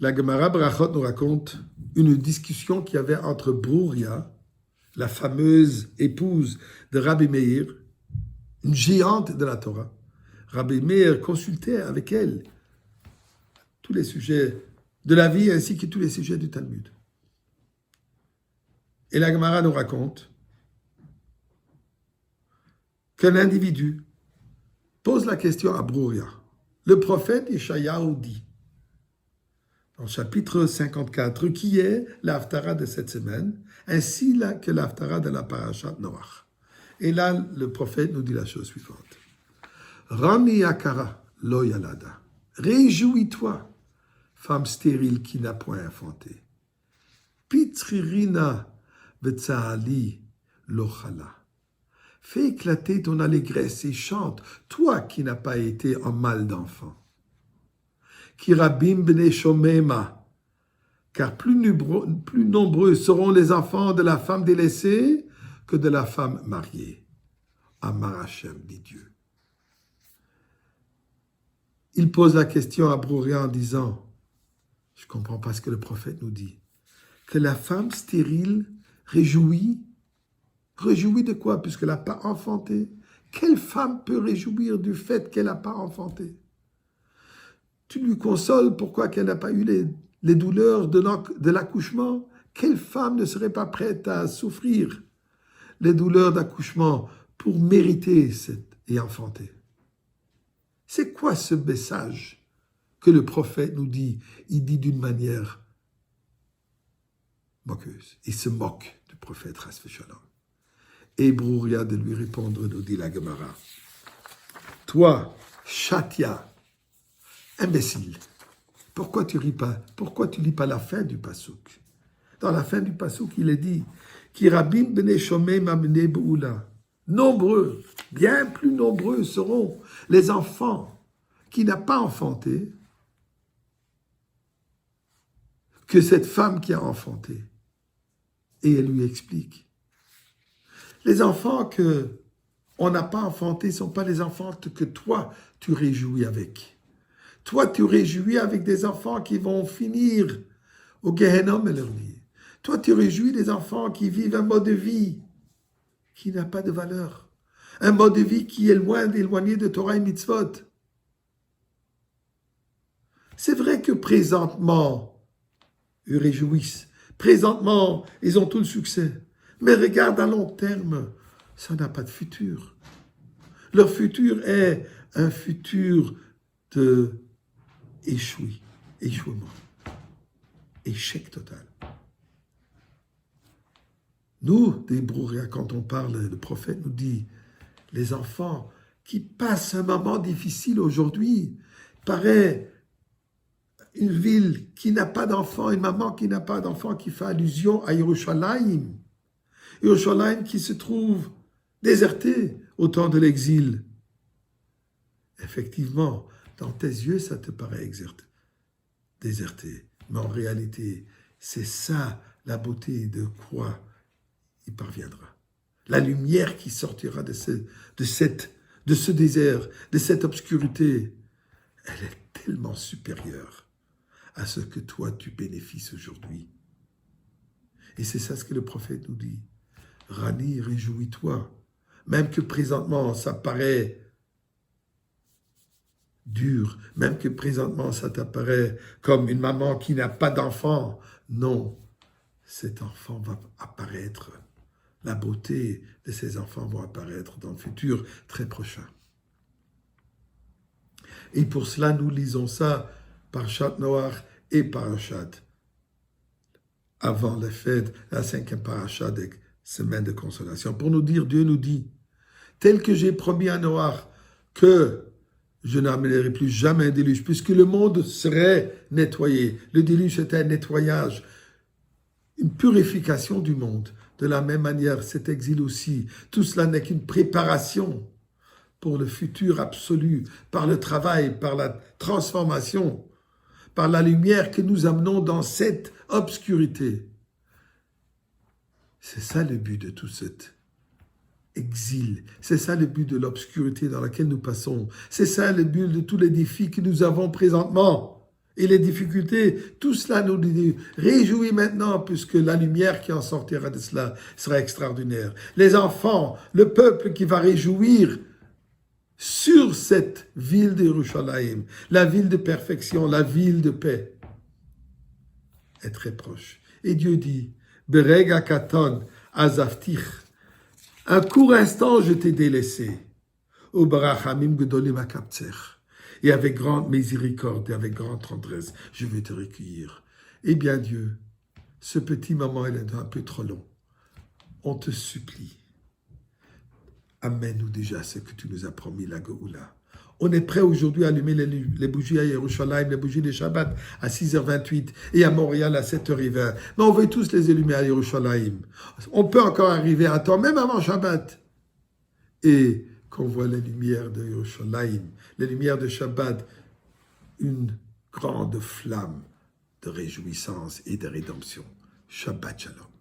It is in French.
La Gemara Brachot nous raconte une discussion qu'il y avait entre Brouria, la fameuse épouse de Rabbi Meir, une géante de la Torah. Rabbi Meir consultait avec elle tous les sujets de la vie ainsi que tous les sujets du Talmud. Et la Gemara nous raconte qu'un individu pose la question à Brouria. Le prophète Ishayahu dit, dans le chapitre 54, qui est l'Haftara de cette semaine, ainsi là que l'Haftara de la Parashat Noach. Et là, le prophète nous dit la chose suivante. Rami Akara lo yalada. Réjouis-toi, femme stérile qui n'a point enfanté. Pitririna betsaali lo chala. Fais éclater ton allégresse et chante, toi qui n'as pas été en mal d'enfant. Kirabim bnei shomema, car plus nombreux seront les enfants de la femme délaissée que de la femme mariée. Amar Hashem, dit Dieu. Il pose la question à Brouria en disant, je ne comprends pas ce que le prophète nous dit, que la femme stérile réjouit de quoi puisqu'elle n'a pas enfanté? Quelle femme peut réjouir du fait qu'elle n'a pas enfanté? Tu lui consoles pourquoi qu'elle n'a pas eu les douleurs de l'accouchement? Quelle femme ne serait pas prête à souffrir les douleurs d'accouchement pour mériter et enfanter? C'est quoi ce message que le prophète nous dit? Il dit d'une manière moqueuse. Il se moque du prophète Chas v'Shalom. Et Brouria de lui répondre, nous dit la Gemara. Toi, Shatia, imbécile, pourquoi tu lis pas la fin du pasouk? Dans la fin du pasouk, il est dit Kirabim bnei shomem amnei be'ula. Nombreux, bien plus nombreux seront les enfants qui n'ont pas enfanté que cette femme qui a enfanté. Et elle lui explique. Les enfants qu'on n'a pas enfantés ne sont pas les enfants que toi, tu réjouis avec. Toi, tu réjouis avec des enfants qui vont finir au Gehenom et leur vie. Toi, tu réjouis des enfants qui vivent un mode de vie qui n'a pas de valeur. Un mode de vie qui est éloigné de Torah et Mitzvot. C'est vrai que présentement, ils réjouissent. Présentement, ils ont tout le succès. Mais regarde à long terme, ça n'a pas de futur. Leur futur est un futur de échouement, échec total. Nous, des Brouria, quand on parle, le prophète nous dit, les enfants qui passent un moment difficile aujourd'hui, paraît une ville qui n'a pas d'enfants, une maman qui n'a pas d'enfants, qui fait allusion à Yerushalayim. Yerushalayim qui se trouve déserté au temps de l'exil. Effectivement, dans tes yeux, ça te paraît déserté. Mais en réalité, c'est ça la beauté de quoi il parviendra. La lumière qui sortira de ce désert, de cette obscurité, elle est tellement supérieure à ce que toi tu bénéficies aujourd'hui. Et c'est ça ce que le prophète nous dit. Rani, réjouis-toi. Même que présentement ça paraît dur, même que présentement ça t'apparaît comme une maman qui n'a pas d'enfant. Non, cet enfant va apparaître. La beauté de ces enfants va apparaître dans le futur très prochain. Et pour cela, nous lisons ça Parashat Noach et Parashat avant les fêtes, la 5e Parashat des semaines de consolation. Pour nous dire, Dieu nous dit, tel que j'ai promis à Noach que je n'amènerai plus jamais un déluge, puisque le monde serait nettoyé. Le déluge était un nettoyage, une purification du monde. De la même manière, cet exil aussi, tout cela n'est qu'une préparation pour le futur absolu, par le travail, par la transformation, par la lumière que nous amenons dans cette obscurité. C'est ça le but de tout cet exil. C'est ça le but de l'obscurité dans laquelle nous passons. C'est ça le but de tous les défis que nous avons présentement. Et les difficultés, tout cela nous dit, réjouis maintenant, puisque la lumière qui en sortira de cela sera extraordinaire. Les enfants, le peuple qui va réjouir sur cette ville de Yerushalayim, la ville de perfection, la ville de paix, est très proche. Et Dieu dit, Berega katon azaftich, un court instant je t'ai délaissé, au barachamim gedolim akaptzer. Et avec grande miséricorde et avec grande tendresse, je vais te recueillir. Eh bien Dieu, ce petit moment est un peu trop long. On te supplie, amène-nous déjà ce que tu nous as promis, la Géoula. On est prêt aujourd'hui à allumer les bougies à Yerushalayim, les bougies de Shabbat à 6h28 et à Montréal à 7h20. Mais on veut tous les allumer à Yerushalayim. On peut encore arriver à temps, même avant Shabbat. Et qu'on voit les lumières de Yerushalayim, les lumières de Shabbat, une grande flamme de réjouissance et de rédemption. Shabbat Shalom.